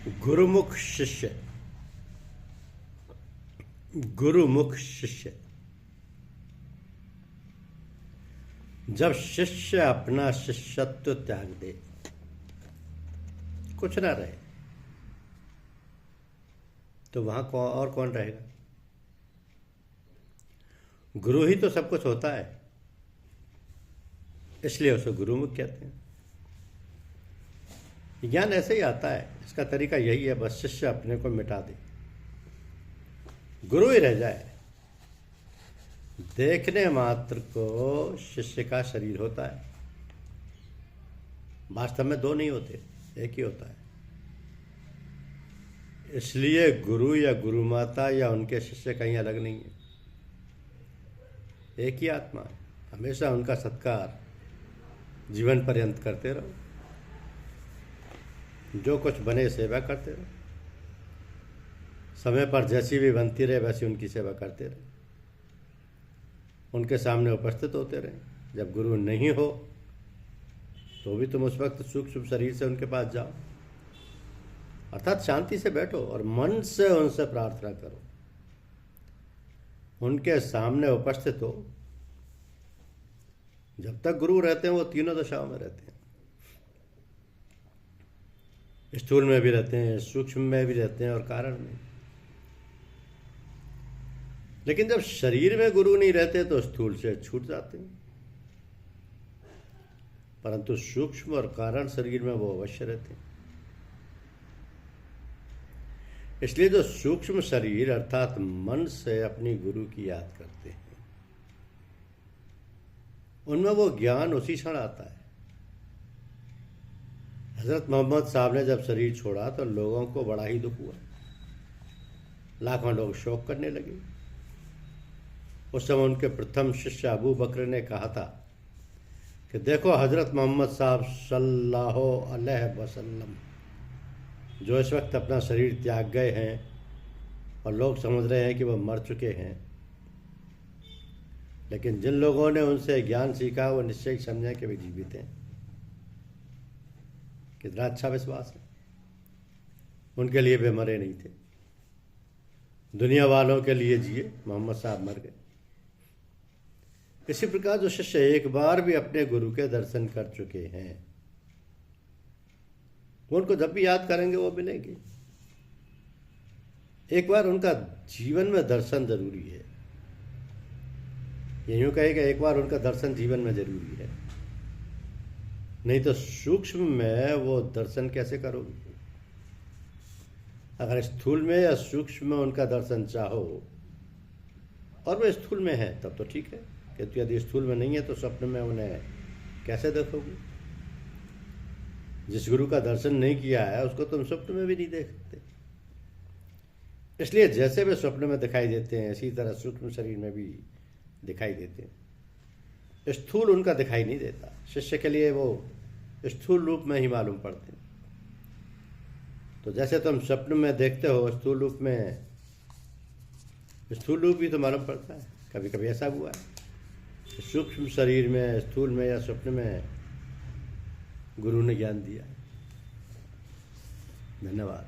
गुरुमुख शिष्य। गुरुमुख शिष्य। जब शिष्य अपना शिष्यत्व त्याग दे, कुछ ना रहे, तो वहां कौन रहेगा? गुरु ही तो सब कुछ होता है, इसलिए उसे गुरुमुख कहते हैं। ज्ञान ऐसे ही आता है, इसका तरीका यही है, बस शिष्य अपने को मिटा दे, गुरु ही रह जाए। देखने मात्र को शिष्य का शरीर होता है, वास्तव में दो नहीं होते, एक ही होता है। इसलिए गुरु या गुरु माता या उनके शिष्य कहीं अलग नहीं है, एक ही आत्मा है। हमेशा उनका सत्कार जीवन पर्यंत करते रहो, जो कुछ बने सेवा करते रहो, समय पर जैसी भी बनती रहे वैसी उनकी सेवा करते रहे, उनके सामने उपस्थित होते रहे। जब गुरु नहीं हो तो भी तुम उस वक्त सूक्ष्म शरीर से उनके पास जाओ, अर्थात शांति से बैठो और मन से उनसे प्रार्थना करो, उनके सामने उपस्थित हो। जब तक गुरु रहते हैं वो तीनों दशाओं में रहते हैं, स्थूल में भी रहते हैं, सूक्ष्म में भी रहते हैं और कारण में। लेकिन जब शरीर में गुरु नहीं रहते तो स्थूल से छूट जाते हैं, परंतु सूक्ष्म और कारण शरीर में वो अवश्य रहते हैं। इसलिए जो सूक्ष्म शरीर अर्थात मन से अपनी गुरु की याद करते हैं, उनमें वो ज्ञान उसी क्षण आता है। हजरत मोहम्मद साहब ने जब शरीर छोड़ा तो लोगों को बड़ा ही दुख हुआ, लाखों लोग शोक करने लगे। उस समय उनके प्रथम शिष्य अबू बकर ने कहा था कि देखो हजरत मोहम्मद साहब सल्लल्लाहु अलैहि वसल्लम जो इस वक्त अपना शरीर त्याग गए हैं और लोग समझ रहे हैं कि वह मर चुके हैं, लेकिन जिन लोगों ने उनसे ज्ञान सीखा वो निश्चय समझें कि वे जीवित हैं। कितना अच्छा विश्वास है, उनके लिए वे मरे नहीं थे, दुनिया वालों के लिए जिए। मोहम्मद साहब मर गए। इसी प्रकार जो शिष्य एक बार भी अपने गुरु के दर्शन कर चुके हैं, वो उनको जब भी याद करेंगे वो मिलेंगे। एक बार उनका जीवन में दर्शन जरूरी है, ये यूं कहे कि एक बार उनका दर्शन जीवन में जरूरी है, नहीं तो सूक्ष्म में वो दर्शन कैसे करोगे? अगर स्थूल में या सूक्ष्म में उनका दर्शन चाहो और वे स्थूल में है तब तो ठीक है, किंतु यदि स्थूल में नहीं है तो स्वप्न में उन्हें कैसे देखोगे? जिस गुरु का दर्शन नहीं किया है उसको तुम स्वप्न में भी नहीं देख सकते। इसलिए जैसे वे स्वप्न में दिखाई देते हैं इसी तरह सूक्ष्म शरीर में भी दिखाई देते हैं, स्थूल उनका दिखाई नहीं देता। शिष्य के लिए वो स्थूल रूप में ही मालूम पड़ते हैं। तो जैसे तुम स्वप्न में देखते हो स्थूल रूप में, स्थूल रूप भी तो मालूम पड़ता है। कभी कभी ऐसा हुआ है सूक्ष्म शरीर में, स्थूल में या स्वप्न में गुरु ने ज्ञान दिया। धन्यवाद।